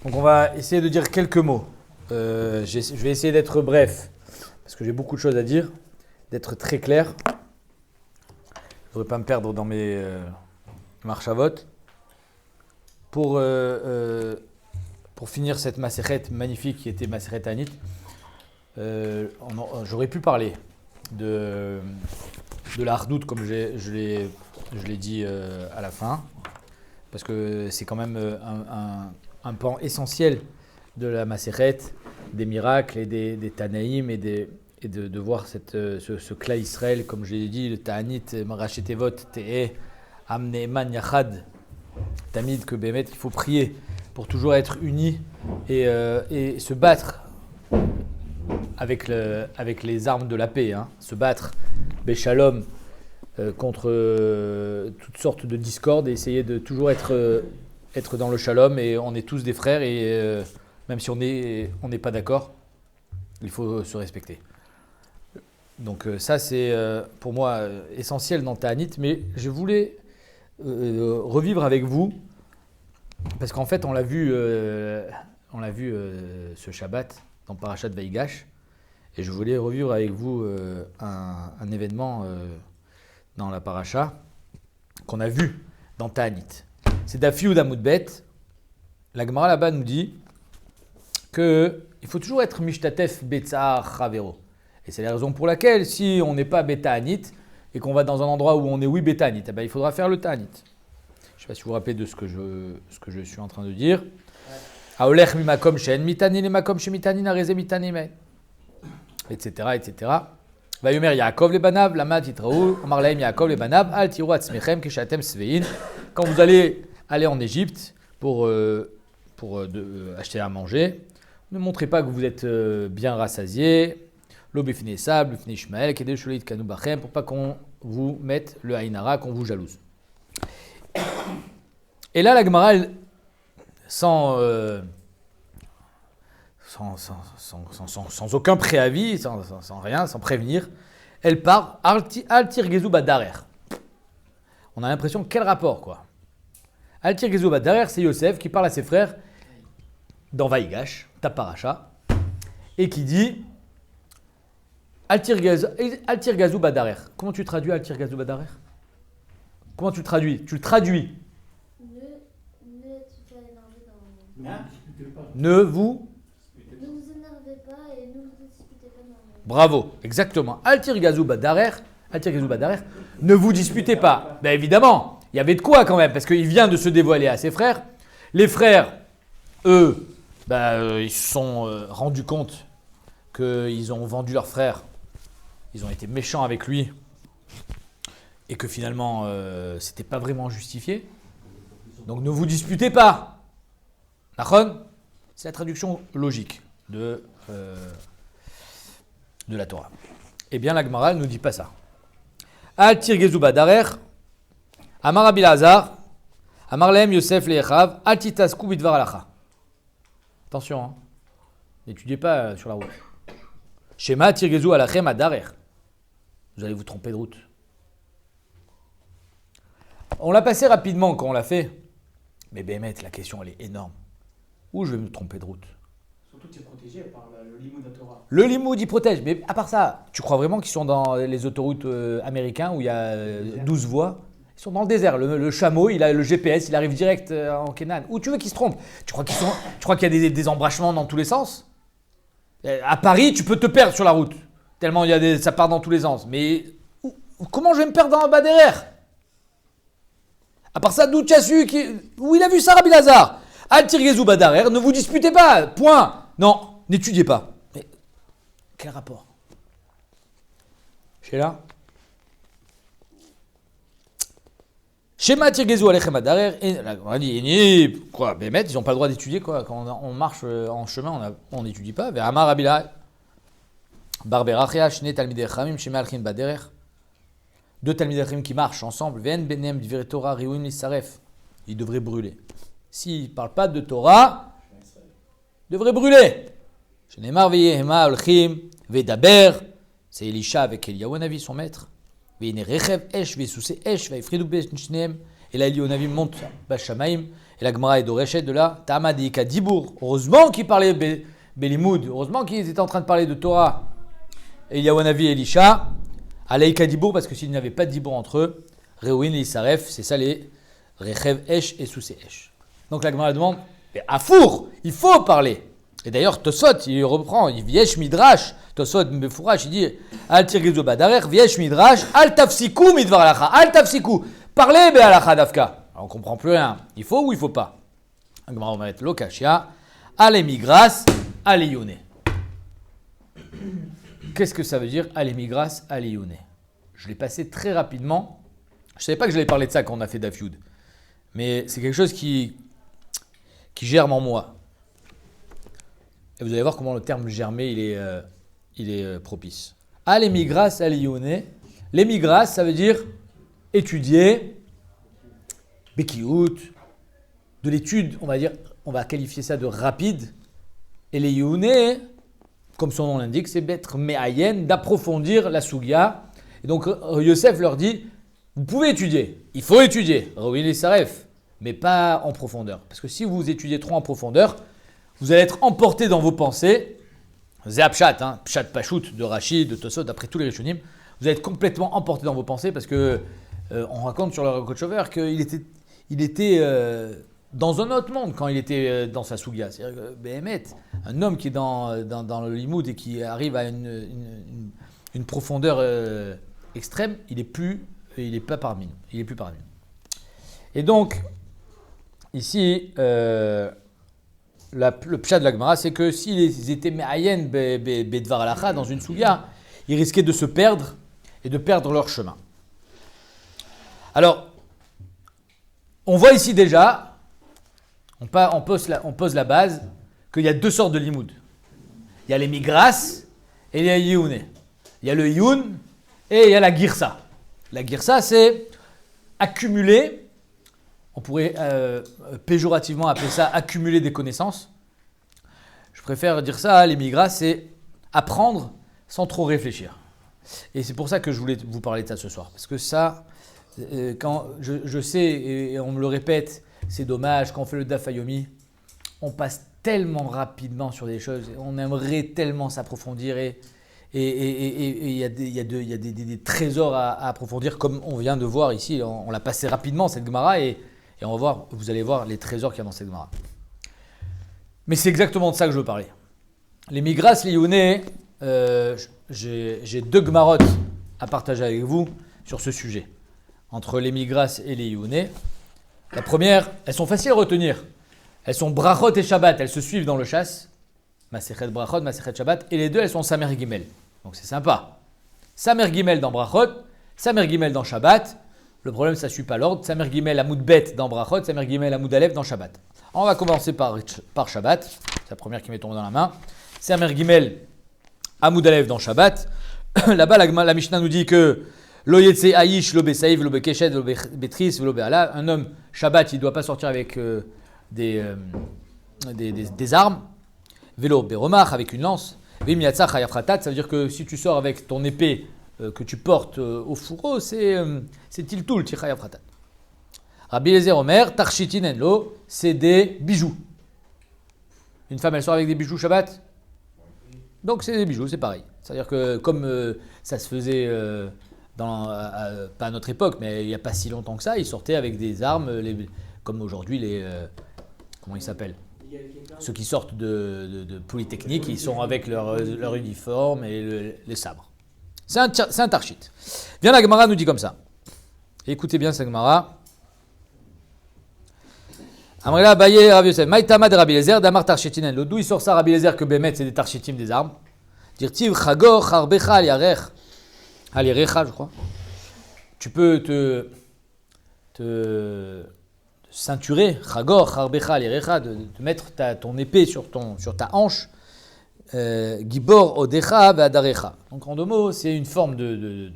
Donc on va essayer de dire quelques mots. Je vais essayer d'être bref, parce que j'ai beaucoup de choses à dire, d'être très clair. Je ne voudrais pas me perdre dans mes marches à vote. Pour finir cette Masechet magnifique qui était Masechet Anit, j'aurais pu parler de la Hardout comme je l'ai dit à la fin, parce que c'est quand même un pan essentiel de la Masechet, des miracles et des Tanaïm et de voir ce clan Israël, comme je l'ai dit, le Ta'anit, Marachetevot, Te'e, Amneman Yachad, Tamid, que Bémet, il faut prier pour toujours être unis et se battre avec les armes de la paix, se battre, Béchalom, contre toutes sortes de discordes et essayer de toujours être dans le shalom, et on est tous des frères et même si on n'est pas d'accord, il faut se respecter. Donc ça c'est pour moi essentiel dans Ta'anit, mais je voulais revivre avec vous parce qu'en fait on l'a vu ce Shabbat dans Parashat Vaïgash, et je voulais revivre avec vous un événement dans la Parasha qu'on a vu dans Ta'anit. C'est Daf Yud Amud Bet. La Gemara là-bas nous dit qu'il faut toujours être Mishtatef Betzar Chavero. Et c'est la raison pour laquelle, si on n'est pas Beta'anit et qu'on va dans un endroit où on est Beta'anit, il faudra faire le Ta'anit. Je ne sais pas si vous vous rappelez de ce que je suis en train de dire. Aolech mimakom shen mitani le makom shemitani nareze mitani men. Etc. etc. Vayomer Yaakov le banav, lama titraou, omar lahem Yaakov le banav, al tiru atzmechem keshatem svein. Quand vous allez aller en Égypte pour acheter à manger, ne montrez pas que vous êtes bien rassasié. L'obéfine sable, l'obéfine Ishmael, qui est de cholit kanou bachem, pour pas qu'on vous mette le haïnara, qu'on vous jalouse. Et là, la Gemara, sans aucun préavis, sans rien, sans prévenir, elle part Altir Gezou Badarer. On a l'impression, quel rapport, quoi. Altir Gezou Badarer, c'est Yosef qui parle à ses frères dans Vaïgash, Taparacha, et qui dit Altir Gazou Badarer. Comment tu traduis Altir Gazou Badarer? Comment tu le traduis? Tu le traduis. Ne vous énervez pas et ne vous disputez pas. Bravo, exactement. Altir Gazou Badarer, ne vous disputez pas. Ben évidemment, il y avait de quoi quand même, parce qu'il vient de se dévoiler à ses frères. Les frères, eux, ils se sont rendus compte qu'ils ont vendu leur frère. Ils ont été méchants avec lui et que finalement, c'était pas vraiment justifié. Donc ne vous disputez pas. Nachon, c'est la traduction logique de la Torah. Eh bien, la Gemara ne nous dit pas ça. Al tirgezu badarer, amar Rabbi Elazar, amar lehem Yosef le'echav, al titasku bidvar halacha. Attention, n'étudiez pas sur la route. Shema tirgezu alachem adarer. Vous allez vous tromper de route. On l'a passé rapidement quand on l'a fait, mais Bémet, la question elle est énorme. Où je vais me tromper de route? Surtout que tu es protégé par le limoud de Torah. Le limoud y protège, mais à part ça, tu crois vraiment qu'ils sont dans les autoroutes américaines où il y a 12 voies? Ils sont dans le désert. Le chameau, il a le GPS, il arrive direct en Canaan. Où tu veux qu'ils se trompent? Tu crois qu'il y a des embranchements dans tous les sens? À Paris, tu peux te perdre sur la route. Tellement ça part dans tous les sens. Mais comment je vais me perdre dans un bas derrière? À part ça, d'où tu as su où il a vu ça, Rabbi Elazar? Altir Gezou Badarer, ne vous disputez pas. Point. Non, n'étudiez pas. Mais quel rapport? Sheila? Shema Altir Gezou Alechem Badarer. On a dit, quoi, Bémet, ils n'ont pas le droit d'étudier, quoi. Quand on marche en chemin, on n'étudie pas. Ve'amar Rabbi Elazar. Barberachia, Shne Talmidei Chachamim, Shema Alchin Baderer. Deux Talmidei Chachamim qui marchent ensemble. Ve'en benem divrei Torah riuim lisaref. Ils devraient brûler. S'ils ne parlent pas de Torah, ils devraient brûler. Shenemar ve'yehema olchim ve'daber. C'est Elisha avec Eliyahu Hanavi, son maître. Ve'ine rechev esh ve'suse esh ve'ifridu b'shneim. Et là, Eliyahu Hanavi monte Bashamaim. Et la Gemara est d'Orechet de là. Ta'amadika Dibour. Heureusement qu'ils parlaient Belimoud. Heureusement qu'ils étaient en train de parler de Torah. Eliyahu et Elisha. Aleika Dibour, parce que s'il n'y avait pas de Dibour entre eux, Reuin et Isaref, c'est ça les Rechev Esh et Sousé Esh. Donc la Gemara demande, mais à four, il faut parler. Et d'ailleurs, Tosot, il reprend, il Viesh Midrash. Tosot, Mefourash, il dit, Al Tirgizu Badarer, Viesh Midrash, Al Tafsiku Midvar Alacha, Al Tafsiku. Parlez, Be Alacha Dafka. Alors, on ne comprend plus rien. Il faut ou il ne faut pas? La Gemara va mettre Lokashia, Al Emigras, Al Iyune. Qu'est-ce que ça veut dire, Al Emigras, Al Iyune? Je l'ai passé très rapidement. Je ne savais pas que j'allais parler de ça quand on a fait Dafyud. Mais c'est quelque chose qui germe en moi. Et vous allez voir comment le terme germer, il est propice. Al Emigras, Al Iyune. L'émigras, ça veut dire étudier, Bekiout, de l'étude, on va qualifier ça de rapide. Et les Iyune, comme son nom l'indique, c'est d'être me'ayen, d'approfondir la Sugia. Et donc Yosef leur dit, vous pouvez étudier, il faut étudier, Reuin et Saref, mais pas en profondeur. Parce que si vous étudiez trop en profondeur, vous allez être emporté dans vos pensées. Zé Pshat, Pshat Pachout de Rachid, de Tosot, d'après tous les Rishonim, vous allez être complètement emporté dans vos pensées parce que on raconte sur le Coach Over qu'il était dans un autre monde quand il était dans sa Sougia. C'est-à-dire que Behemet, un homme qui est dans le limoud et qui arrive à une profondeur extrême, il est pas parmi nous. Il est plus parmi nous. Et donc, ici, le pshat de la Gemara, c'est que s'ils étaient me'ayen bedvar alacha dans une souga, ils risquaient de se perdre et de perdre leur chemin. Alors, on voit ici déjà, on pose la base, qu'il y a deux sortes de limoud. Il y a les migras et il y a les yioune. Il y a le youn et il y a la girsa. La girsa, c'est accumuler, on pourrait péjorativement appeler ça accumuler des connaissances. Je préfère dire ça, les migras, c'est apprendre sans trop réfléchir. Et c'est pour ça que je voulais vous parler de ça ce soir. Parce que ça, quand je sais, et on me le répète, c'est dommage, quand on fait le Daf Yomi, on passe tellement rapidement sur des choses, on aimerait tellement s'approfondir et il y a des trésors à approfondir, comme on vient de voir ici. On l'a passé rapidement, cette Gemara, et on va voir, vous allez voir les trésors qu'il y a dans cette Gemara. Mais c'est exactement de ça que je veux parler. Les migras, les younais, j'ai deux Gemarot à partager avec vous sur ce sujet. Entre les migras et les younais. La première, elles sont faciles à retenir. Elles sont brachot et shabbat, elles se suivent dans le chasse. Masechet brachot, Masechet shabbat. Et les deux, elles sont samer gimel. Donc c'est sympa. Samer gimel dans brachot, samer gimel dans shabbat. Le problème, ça ne suit pas l'ordre. Samer gimel amoud bet dans brachot, samer gimel amoud alef dans shabbat. On va commencer par shabbat. C'est la première qui m'est tombée dans la main. Samer gimel amoud alef dans shabbat. Là-bas, la Mishnah nous dit que lo yetse aish, lo besaïv, lo bekeshet, lo betris, lo be'ala. Un homme, shabbat, il ne doit pas sortir avec des armes. Vélo beromach, avec une lance. Vim yatzah chayav khatat, ça veut dire que si tu sors avec ton épée que tu portes au fourreau, c'est tiltul, ti chayav khatat. Rabbi Eliezer Omer, tarshitinen lo, c'est des bijoux. Une femme, elle sort avec des bijoux Shabbat. Donc c'est des bijoux, c'est pareil. C'est-à-dire que comme ça se faisait, pas à notre époque, mais il n'y a pas si longtemps que ça, ils sortaient avec des armes, comme aujourd'hui comment ils s'appellent? Ceux qui sortent de Polytechnique, ils sont avec leur uniforme et les sabres. C'est un tarshit. Bien, la Gemara nous dit comme ça. Écoutez bien cette Gemara. Amrela Baye Rav Yosef, Maïtama de Rabbi Eliezer, Damar Tarshitinen. D'où il sort ça, Rabbi Eliezer, que Bémet, c'est des tarchitim, des armes. Dirtiv Chagor Charbecha Aliarecha, je crois. Tu peux te ceinturer, Chagor Charbecha Aliarecha, de mettre ton épée sur ta hanche. Gibor Odecha Vadarecha. Donc en deux mots, c'est une forme de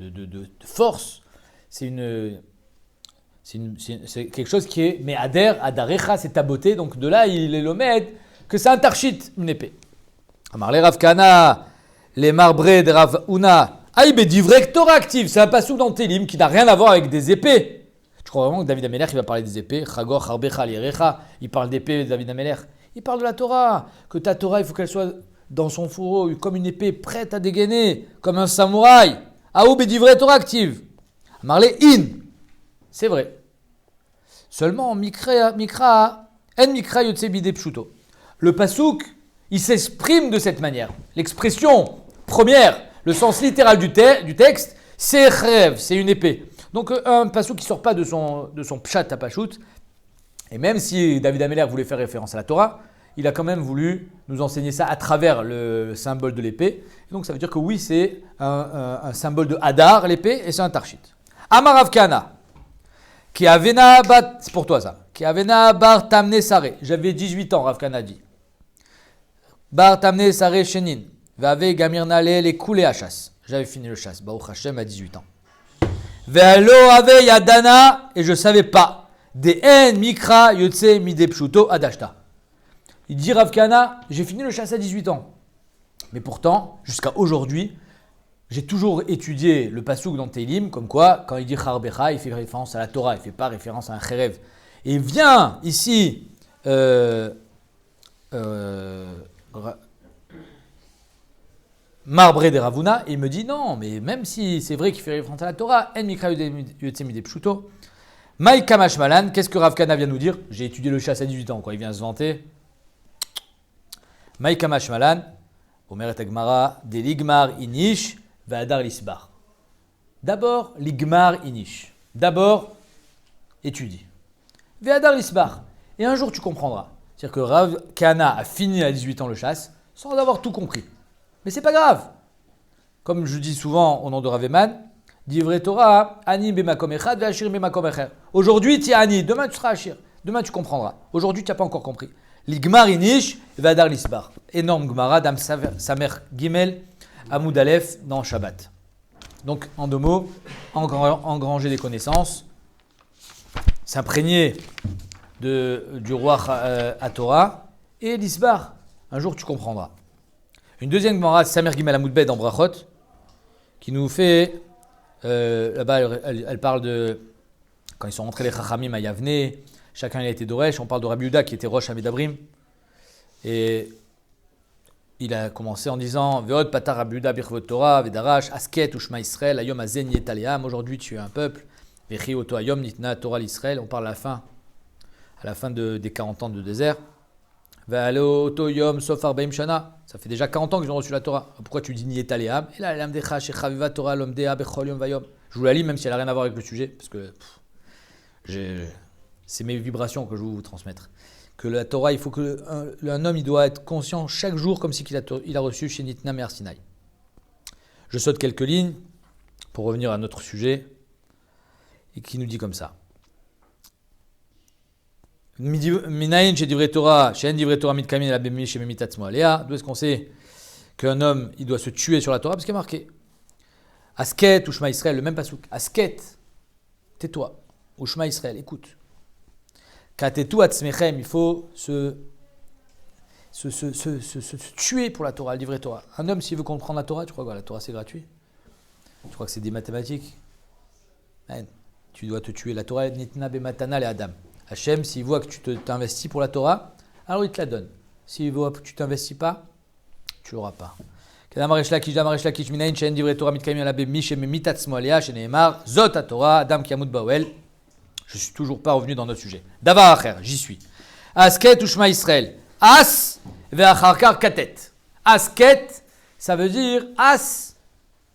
force. C'est quelque chose qui est me'ader, adarecha, c'est ta beauté. Donc de là, il est l'omed que c'est un tarshit, une épée. Amar le Rav Kana, les marbrés de Rav Una. Aïe, mais divrek Torah active, c'est un passouk dans Télim qui n'a rien à voir avec des épées. Je crois vraiment que David Amelech, il va parler des épées. Chagor, Harbecha, Lirecha. Il parle d'épée, David Amelech. Il parle de la Torah. Que ta Torah, il faut qu'elle soit dans son fourreau, comme une épée prête à dégainer, comme un samouraï. Aoub et d'ivray Torah active. Marlé in. C'est vrai. Seulement, Mikra, en Mikra yotse bide pshuto. Le pasouk, il s'exprime de cette manière. L'expression première, le sens littéral du texte, c'est rêve, c'est une épée. Donc un pasouk qui ne sort pas de son pshat à pachout. Et même si David Amelech voulait faire référence à la Torah, il a quand même voulu nous enseigner ça à travers le symbole de l'épée. Et donc ça veut dire que oui, c'est un symbole de Hadar, l'épée, et c'est un tarchit. Amar Rav Kahana, qui avena bat, c'est pour toi ça, qui avena bar tamne sare. J'avais 18 ans, Rav Kahana dit. Bar tamne sare shenin, vave gamir nale les coulées à chasse. J'avais fini le chasse, Baruch Hashem à 18 ans. Ve'alo ave yadana, et je ne savais pas. De en mikra yotse mide pshuto adashta. Il dit Rav Kahana, j'ai fini le chasse à 18 ans. Mais pourtant, jusqu'à aujourd'hui, j'ai toujours étudié le pasouk dans Teilim, comme quoi, quand il dit Charbecha, il fait référence à la Torah, il ne fait pas référence à un Cherev. Et il vient ici, Marbré de Ravuna, et il me dit non, mais même si c'est vrai qu'il fait référence à la Torah, En Mikra Yotzemide Pshuto, Maï Kamash Malan, qu'est-ce que Rav Kahana vient nous dire? J'ai étudié le chasse à 18 ans, quoi, il vient se vanter. Maï Kamash Malan, Omer et Agmara, de Ligmar Inish, Vadar Lisbar. D'abord, Ligmar Inish. D'abord, étudie. Vadar Lisbar. Et un jour, tu comprendras. C'est-à-dire que Rav Kahana a fini à 18 ans le chasse sans avoir tout compris. Mais c'est pas grave. Comme je dis souvent au nom de Rav Eman, Divrei Torah, Ani bemakom echad, ve'ashir bemakom echer. Aujourd'hui, tu es Ani, demain tu seras Ashir. Demain tu comprendras. Aujourd'hui, tu n'as pas encore compris. L'Igmar Inish, Vadar Lisbar. Énorme Gemara, Dam Samer Gimel, Amoud Aleph, dans Shabbat. Donc, en deux mots, engranger des connaissances, s'imprégner du roi à Torah, et Lisbar. Un jour, tu comprendras. Une deuxième Gemara, Samer Gimel Amoud Bet dans Brachot, qui nous fait, là-bas, elle parle de, quand ils sont rentrés les Chachamim à Yavne, chacun il a été Doresh, on parle de Rabbi Yehuda qui était Rosh Amidabrim, et il a commencé en disant Ve'od patar Rabbi Yehuda birchvot Torah, Vedarash, Asket u'shma Israël, Ayom azen yetaleam, aujourd'hui tu es un peuple, Vechi oto Ayom nitna Torah l'Israël, on parle à la fin des 40 ans de désert. Ve'alo oto Yom sof arbaim shana, ça fait déjà 40 ans qu'ils ont reçu la Torah, pourquoi tu dis yetaleam? Et là, l'amdecha shechaviva Torah lomdea bechol yom vayom. Je vous la lis même si elle n'a rien à voir avec le sujet, parce que c'est mes vibrations que je veux vous transmettre. Que la Torah, il faut qu'un homme il doit être conscient chaque jour comme si il a reçu chez Nitna Mer Sinaï. Je saute quelques lignes pour revenir à notre sujet et qui nous dit comme ça. Minayin chez Divrei Torah, chez Divrei Torah mitkamin la bemi chez memitatmo alea. D'où est-ce qu'on sait qu'un homme il doit se tuer sur la Torah? Parce qu'il est marqué Asket ou Shema Israël, le même pasouk. Asket, tais-toi. Ou Shema Israël, écoute. Katetu atzmechem, il faut se tuer pour la Torah, le livret Torah. Un homme, s'il veut comprendre la Torah, tu crois quoi? La Torah, c'est gratuit? Tu crois que c'est des mathématiques? Tu dois te tuer. La Torah, nitna bematana le Adam. Hachem, s'il voit que tu t'investis pour la Torah, alors il te la donne. S'il voit que tu ne t'investis pas, tu ne l'auras pas. Je suis toujours pas revenu dans notre sujet. Davar acher, j'y suis. Asket ou Shema Israël. As ve'acharkar katet. Asket, ça veut dire as,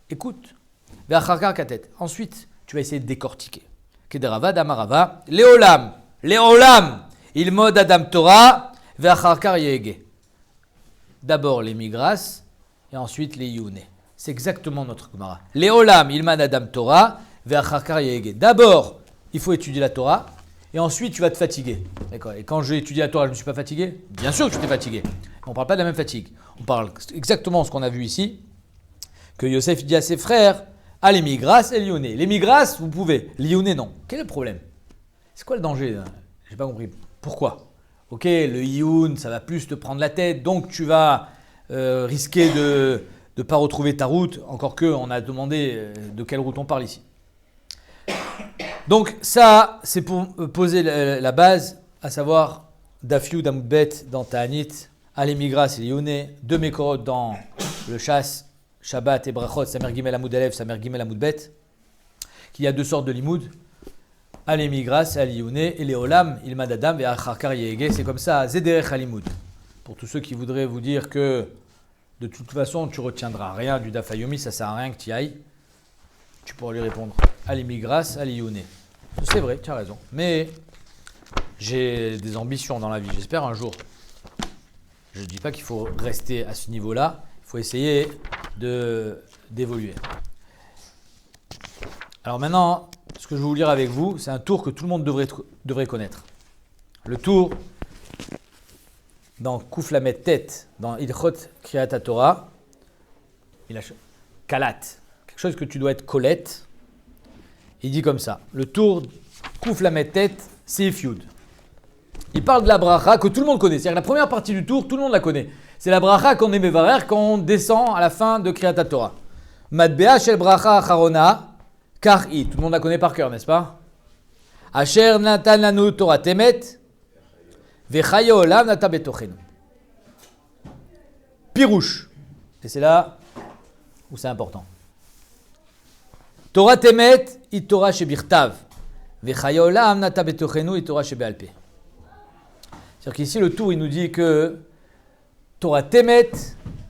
écoute. Ve'acharkar katet. Ensuite, tu vas essayer de décortiquer. Kederava damarava. Leolam. Leolam. Il mode Adam Torah. Ve'acharkar yege. D'abord les migras et ensuite les youné. C'est exactement notre Gemara. Leolam. Il mode Adam Torah. Ve'acharkar yege. D'abord, il faut étudier la Torah, et ensuite tu vas te fatiguer. D'accord. Et quand j'ai étudié la Torah, je ne me suis pas fatigué? Bien sûr que tu t'es fatigué. On ne parle pas de la même fatigue. On parle exactement de ce qu'on a vu ici, que Yosef dit à ses frères, ah les migras et l'ioné. Les migras, vous pouvez. L'ioné, non. Quel est le problème? C'est quoi le danger? Je n'ai pas compris. Pourquoi? Ok, le ioun, ça va plus te prendre la tête, donc tu vas risquer de ne pas retrouver ta route, encore qu'on a demandé de quelle route on parle ici. Donc ça, c'est pour poser la base, à savoir Daf Yud Amud Bet dans Ta'anit, Ale Migras et Yoneh, deux Mekorot dans le Chasse, Shabbat et Brachot, Samer Gimel Amud Alev, Samer Gimel Amud Bet, qu'il y a deux sortes de limoud, Ale Migras, Ale Yoneh, et les Olam, Ilmad Adam, et Acharkar Yehege, c'est comme ça, Zederech Alimud. Pour tous ceux qui voudraient vous dire que de toute façon, tu retiendras rien du Daf Yomi, ça sert à rien que tu y ailles, tu pourras lui répondre Ali Migras, Ali Yoneh. C'est vrai, tu as raison. Mais j'ai des ambitions dans la vie, j'espère un jour. Je ne dis pas qu'il faut rester à ce niveau-là, il faut essayer d'évoluer. Alors maintenant, ce que je vais vous lire avec vous, c'est un tour que tout le monde devrait connaître. Le tour dans Kouf Lamed Tet, dans Ilchot Kriyat HaTorah, il a Kalat, quelque chose que tu dois être Colette. Il dit comme ça, le tour Kouf Lamed Tet, c'est Yud. Il parle de la bracha que tout le monde connaît. C'est-à-dire la première partie du tour, tout le monde la connaît. C'est la bracha qu'on est mevarer quand on descend à la fin de Kriyat HaTorah. Matbea shel bracha acharona, kar'i. Tout le monde la connaît par cœur, n'est-ce pas? Asher natan lanu Torah temet, vechaye olam nata betochenu. Pirouche. Et c'est là où c'est important. Torah temet, it Torah shebirtav. Vechaye olam nata betochenu, it Torah shebealpe. C'est-à-dire qu'ici, le tour, il nous dit que Torah Temet,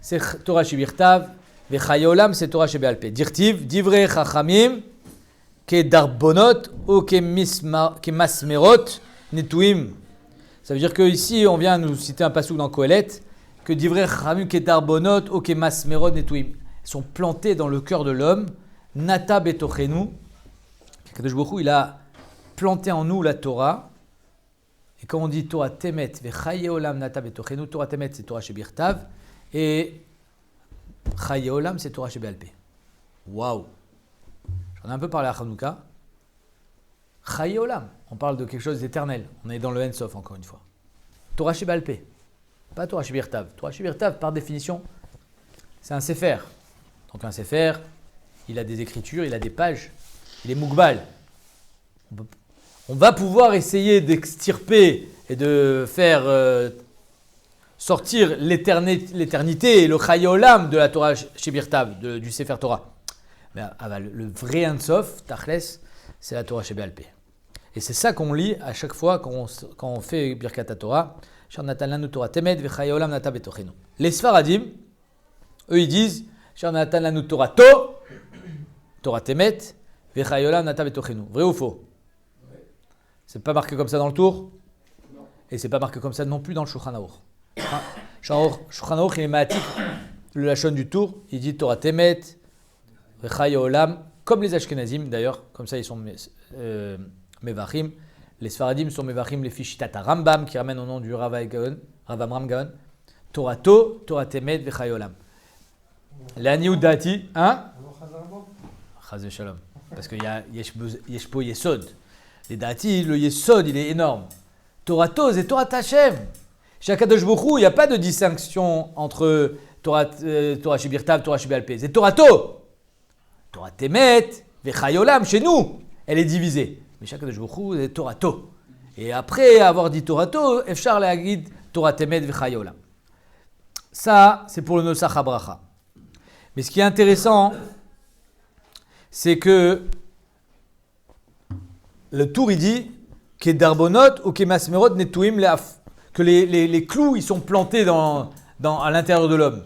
c'est Torah Shebirtav, Vechaye Olam, c'est Torah Shebealpe. Dirtiv, Divrei Chachamim, Ke Darbonot, ou Ke Masmerot, Netuim. Ça veut dire qu'ici, on vient nous citer un passouk dans Kohelet, que Divrei Chachamim, Ke Darbonot, ou Ke Masmerot, Netuim. Ils sont plantés dans le cœur de l'homme, Nata Betochenu. Kadosh Baruch Hu, il a planté en nous la Torah. Et quand on dit Torah Temet, Vechaye Olam Nata Betochenu, Torah Temet c'est Torah Shebirtav, et Chaye Olam c'est Torah Shebealpe. Waouh! J'en ai un peu parlé à Hanouka. Chaye Olam, on parle de quelque chose d'éternel. On est dans le En-Sof encore une fois. Torah Shebealpe, pas Torah Shebirtav. Torah Shebirtav, par définition, c'est un Sefer. Donc un Sefer, il a des écritures, il a des pages, il est Mougbal. On va pouvoir essayer d'extirper et de faire sortir l'éternité et le Chaye Olam de la Torah Shebirtav, du Sefer Torah. Mais le vrai En-Sof, Tachles, c'est la Torah Shebealpe. Et c'est ça qu'on lit à chaque fois quand on fait Birkat HaTorah. Shar natan lanu Torah temet vechaye olam nata betochenu. Les Sfaradim, eux ils disent Shar natan lanu Torah to, Torah temet vechaye olam nata betochenu. Vrai ou faux? C'est pas marqué comme ça dans le tour? Non. Et c'est pas marqué comme ça non plus dans le Shulchan Aruch. Shulchan Aruch, il est matik, le lachon du tour, il dit Torah Temet, Vechaye Olam, comme les Ashkenazim d'ailleurs, comme ça ils sont Mevachim. Les Sfaradim sont Mevachim, les Fishitat Rambam, qui ramènent au nom du Rav Amram Gaon. Torah To, Torah Temet, Vechaye Olam. L'Aniou Dati, hein? Chaz Shalom. Parce qu'il y a Yeshpo Yesod. Les Dati, le Yesod, il est énorme. Torah To, c'est Torah Tachem. Chez Akadosh Baruch Hu, il n'y a pas de distinction entre Torah Shebirtav, Torah Shebealpe. C'est Torah To. Torah Temet, Vechaye Olam, chez nous, elle est divisée. Mais chez Akadosh Baruch Hu, c'est Torah To. Et après avoir dit Torah To, Efshar Le'agid Torah Temet, Vechaye Olam. Ça, c'est pour le Nosach HaBracha. Mais ce qui est intéressant, c'est que le tour, il dit que darbonot ou que masmerot netuim leaf, que les clous, ils sont plantés à l'intérieur de l'homme.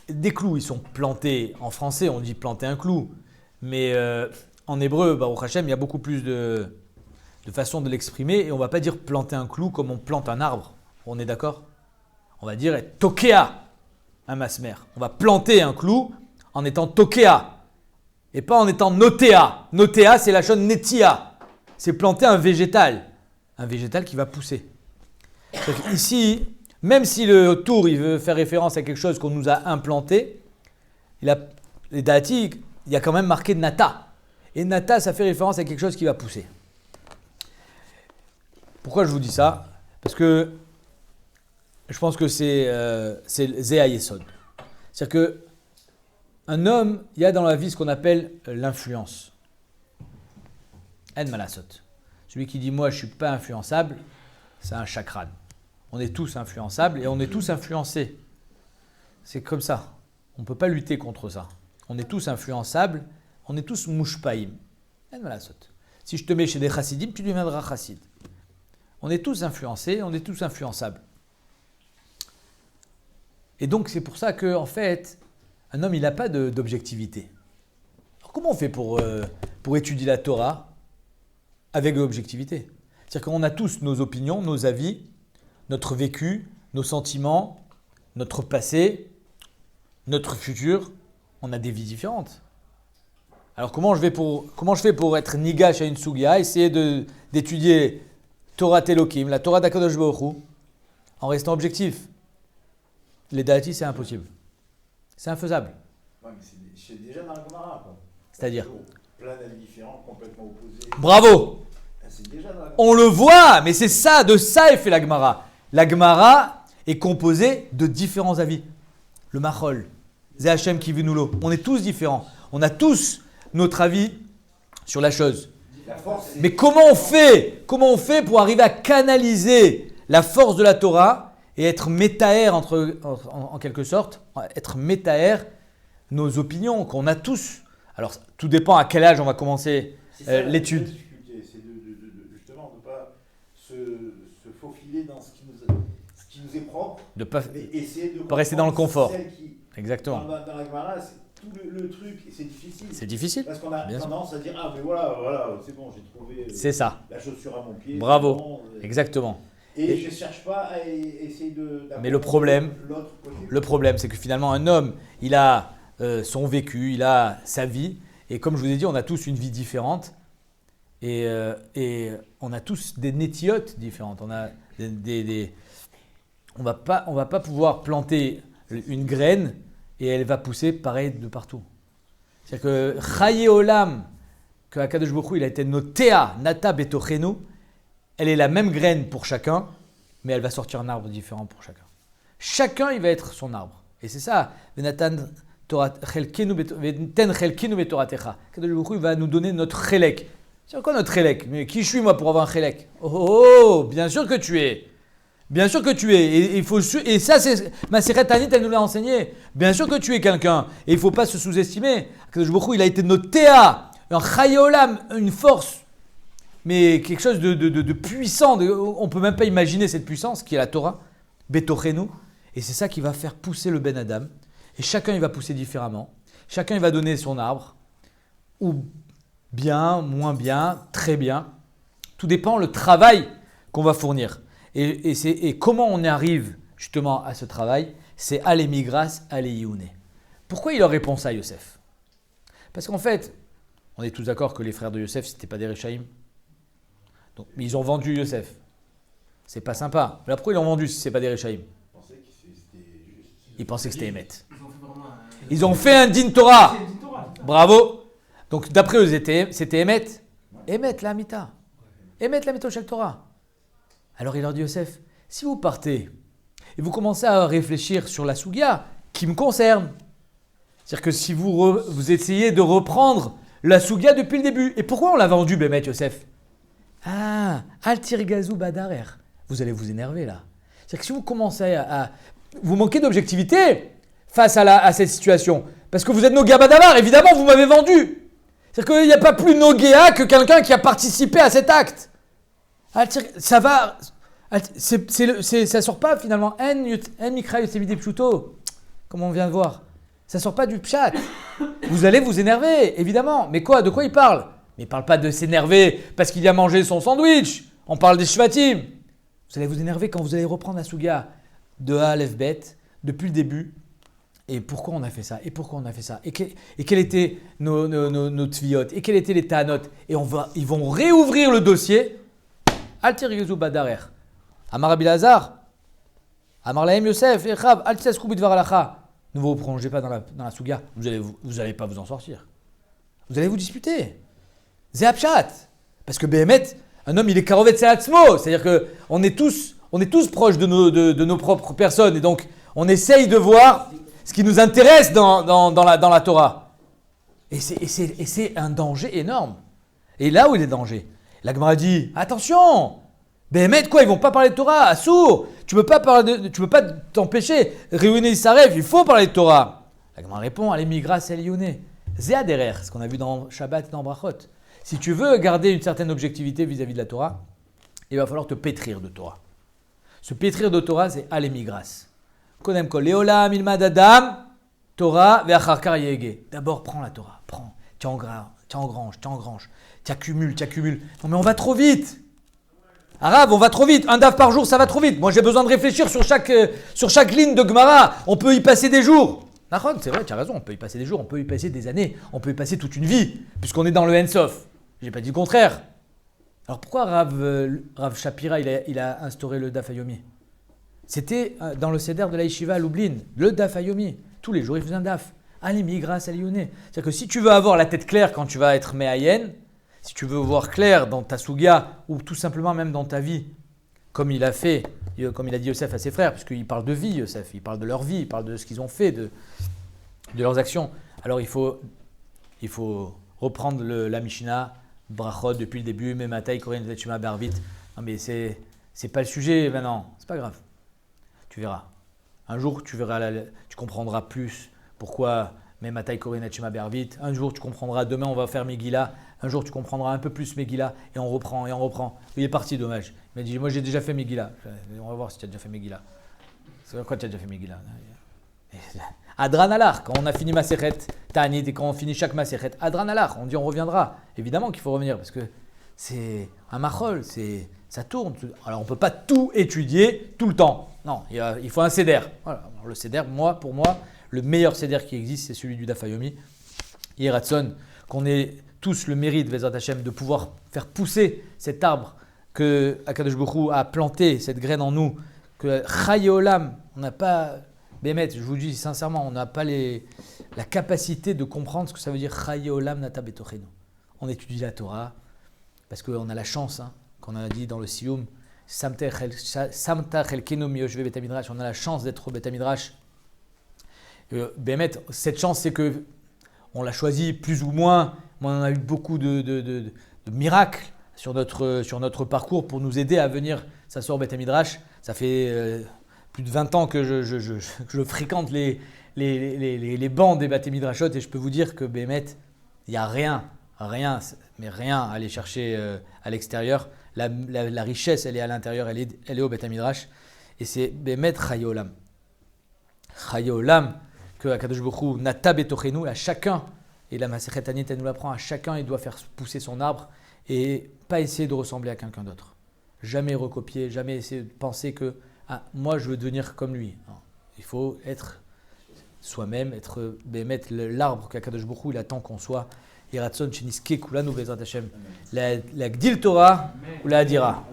Des clous, ils sont plantés. En français, on dit planter un clou. Mais en hébreu, Baruch Hashem, il y a beaucoup plus de façons de l'exprimer. Et on ne va pas dire planter un clou comme on plante un arbre. On est d'accord? On va dire tokea, un masmer. On va planter un clou en étant tokea. Et pas en étant notea. Notea, c'est la chose netia. C'est planter un végétal qui va pousser. Ici, même si le tour il veut faire référence à quelque chose qu'on nous a implanté, les dati, il y a quand même marqué nata. Et nata, ça fait référence à quelque chose qui va pousser. Pourquoi je vous dis ça? Parce que je pense que c'est Zéa Yesod. C'est-à-dire qu'un homme, il y a dans la vie ce qu'on appelle l'influence. En malasot. Celui qui dit moi je ne suis pas influençable, c'est un chakran. On est tous influençables et on est tous influencés. C'est comme ça. On ne peut pas lutter contre ça. On est tous influençables, on est tous mouchpaïm. En malasot. Si je te mets chez des chassidim, tu deviendras chassid. On est tous influencés, on est tous influençables. Et donc c'est pour ça qu'en fait, un homme il n'a pas d'objectivité. Alors comment on fait pour étudier la Torah avec l'objectivité? C'est-à-dire qu'on a tous nos opinions, nos avis, notre vécu, nos sentiments, notre passé, notre futur. On a des vies différentes. Alors comment je fais pour être nigash à une sugia, essayer d'étudier Torah Telokim, la Torah d'Akadosh Baruch Hu, en restant objectif? Les dati, c'est impossible. C'est infaisable. Ouais, mais c'est déjà dans la Gemara, quoi. C'est-à-dire plein d'avis différents, complètement opposés. Bravo! C'est déjà dans la Gemara. On le voit, mais c'est ça, de ça est fait la Gemara. La Gemara est composée de différents avis. Le Machol, Zé Hachem Kivinulo, on est tous différents. On a tous notre avis sur la chose. La force, Mais comment on fait pour arriver à canaliser la force de la Torah et être métaère en quelque sorte, être métaère nos opinions qu'on a tous. Alors tout dépend à quel âge on va commencer l'étude. La difficulté, c'est justement de ne pas se faufiler dans ce qui nous est propre, De pas mais essayer de pas rester dans le confort. celle qui, Exactement. dans la Gemara, c'est tout le truc, et c'est difficile. C'est difficile. Parce qu'on a Bien sûr. tendance à dire ah mais voilà, c'est bon, j'ai trouvé C'est ça. la chaussure à mon pied. Bravo. c'est bon, Exactement. Et je ne cherche pas à essayer d'apprendre Mais le problème, l'autre côté. Le problème, c'est que finalement, un homme, il a son vécu, il a sa vie. Et comme je vous ai dit, on a tous une vie différente. Et on a tous des nétiotes différentes. On a on va pas pouvoir planter une graine et elle va pousser pareil de partout. C'est-à-dire que Chaye Olam, que Akadosh Baruch Hu, il a été notéa, nata betochenu, elle est la même graine pour chacun, mais elle va sortir un arbre différent pour chacun. Chacun, il va être son arbre. Et c'est ça. Venatan chelkenu betoratecha. Akadosh Baruch Hu, il va nous donner notre chelek. C'est quoi notre chelek? Mais qui je suis moi pour avoir un chelek? Oh, bien sûr que tu es. Bien sûr que tu es. Et ça, c'est Maseret Tanit, elle nous l'a enseigné. Bien sûr que tu es quelqu'un. Et il ne faut pas se sous-estimer. Akadosh Baruch Hu, il a été noté à un Chaye Olam, une force. Mais quelque chose de puissant, on ne peut même pas imaginer cette puissance qui est la Torah, Betochenu. Et c'est ça qui va faire pousser le Ben Adam. Et chacun, il va pousser différemment. Chacun, il va donner son arbre. Ou bien, moins bien, très bien. Tout dépend le travail qu'on va fournir. Et comment on arrive justement à ce travail, c'est aller migras, aller youné. Pourquoi il leur répond ça, Yosef? Parce qu'en fait, on est tous d'accord que les frères de Yosef, ce n'étaient pas des Réchaïm. Donc, mais ils ont vendu Yosef. C'est pas sympa. Mais pourquoi ils l'ont vendu si ce n'est pas des Réchaïm? Ils pensaient que c'était Emet. Ils ont fait un din Torah. Bravo. Donc d'après eux, c'était Emet. Emet la Amita. Emet la Mito Shel Torah. Alors il leur dit Yosef, si vous partez et vous commencez à réfléchir sur la Sougia qui me concerne, c'est-à-dire que si vous essayez de reprendre la Sougia depuis le début, et pourquoi on l'a vendu Bémet Yosef? Ah, Altir Gazou Badarer. Vous allez vous énerver là. C'est-à-dire que si vous commencez à vous manquez d'objectivité face à cette situation, parce que vous êtes Noguéa Badavar, évidemment vous m'avez vendu. C'est-à-dire qu'il n'y a pas plus Noguéa que quelqu'un qui a participé à cet acte. Ça va, ça sort pas finalement. En mikra yosemide pshuto, comme on vient de voir. Ça sort pas du pshat. Vous allez vous énerver, évidemment. Mais quoi? De quoi il parle? Mais il parle pas de s'énerver parce qu'il a mangé son sandwich. On parle des shvatim. Vous allez vous énerver quand vous allez reprendre la souga de A à Aleph Bet depuis le début. Et pourquoi on a fait ça? Et pourquoi on a fait ça? Et quels étaient nos tviyot? Et quels étaient les ta'anot? Et ils vont réouvrir le dossier. Altir Yezou Badarer. Amar Rabbi Lazar. Amar Lahem Yosef. Echav. Altir Skoubit Varalacha. Ne vous reprolongez pas dans la souga. Vous n'allez pas vous en sortir. Vous allez vous disputer. Zé Apshat. Parce que Behemet, un homme, il est karovet se'atzmo. C'est-à-dire qu'on est tous proches de nos propres personnes. Et donc, on essaye de voir ce qui nous intéresse dans la Torah. Et c'est un danger énorme. Et là où il est danger, la Gemara dit attention, Béhémet, quoi, ils vont pas parler de Torah, assourd, tu peux pas t'empêcher, réunir Saref, il faut parler de Torah. La Gemara répond allez migras el youné. Zéa derrière, ce qu'on a vu dans Shabbat et dans Brachot. Si tu veux garder une certaine objectivité vis-à-vis de la Torah, il va falloir te pétrir de Torah. Se pétrir de Torah, c'est aller migras. Kodem kol leolam ilmad adam, Torah ve'acharkar yege. D'abord, prends la Torah, prends. Tu engranges, tu accumules. Non mais on va trop vite. Arabe, on va trop vite. Un daf par jour, ça va trop vite. Moi, j'ai besoin de réfléchir sur chaque ligne de Gemara. On peut y passer des jours. C'est vrai, tu as raison, on peut y passer des jours, on peut y passer des années, on peut y passer toute une vie, puisqu'on est dans le Ensof. J'ai pas dit le contraire. Alors pourquoi Rav Shapira, il a instauré le Daf Hayomi? C'était dans le Seder de la Yeshiva à Lublin, le Daf Hayomi. Tous les jours, il faisait un Daf. Ali Migras Aliyouné. C'est-à-dire que si tu veux avoir la tête claire quand tu vas être Mehayen, si tu veux voir clair dans ta Souga, ou tout simplement même dans ta vie, comme il a fait, comme il a dit Yosef à ses frères, puisqu'il parle de vie, Yosef, il parle de leur vie, il parle de ce qu'ils ont fait, de leurs actions. Alors il faut reprendre la Mishnah, Brachot depuis le début, Memataï, Korin, Vetchuma, Barvit. Non mais c'est pas le sujet maintenant, c'est pas grave. Tu verras. Un jour tu comprendras plus pourquoi Memataï, Korin, Vetchuma, Barvit. Un jour tu comprendras, demain on va faire Megillah. Un jour tu comprendras un peu plus Megillah et on reprend. Il est parti, dommage. Il m'a dit, moi j'ai déjà fait Megillah. On va voir si tu as déjà fait Megillah. C'est quoi tu as déjà fait Megillah? Adran Alar, quand on a fini Masechet Ta'anit et quand on finit chaque Masechet, Adran Alar, on dit on reviendra. Évidemment qu'il faut revenir parce que c'est un machol, ça tourne. Alors on ne peut pas tout étudier tout le temps. Non, il faut un seder. Voilà. Alors, le seder, pour moi, le meilleur seder qui existe, c'est celui du Daf Hayomi. Yeratzon, qu'on ait tous le mérite, Vezrat Hashem, de pouvoir faire pousser cet arbre que Akadosh Baruch Hu a planté, cette graine en nous, que Chaye Olam, on n'a pas, Bémet, je vous dis sincèrement, on n'a pas la capacité de comprendre ce que ça veut dire Chaye Olam Nata Betochenu. On étudie la Torah parce qu'on a la chance, qu'on a dit dans le Siyum, Samta Chelkenu Miyoshve Bet HaMidrash, on a la chance d'être au Bet HaMidrash. Bémet, cette chance, c'est que on l'a choisi plus ou moins. On a eu beaucoup de miracles sur notre parcours pour nous aider à venir s'asseoir au Bet HaMidrash. Ça fait plus de 20 ans que je fréquente les bancs des Bet HaMidrashot et je peux vous dire que Bémet, il n'y a rien à aller chercher à l'extérieur. La richesse, elle est à l'intérieur, elle est au Bet HaMidrash. Et c'est Bémet Chaye Olam. Chaye Olam, que Akadosh Baruch Hu Nata Betochenu, à chacun. Et la Masechet Ta'anit, elle nous l'apprend, à chacun, il doit faire pousser son arbre et pas essayer de ressembler à quelqu'un d'autre. Jamais recopier, jamais essayer de penser que moi, je veux devenir comme lui. Non. Il faut être soi-même, mettre l'arbre qu'Akadosh Baruch Hu, il attend qu'on soit. Yeratzon, Sheniske, Kulanu, Bezrat Hashem. La Gdil Torah ou la Hadira.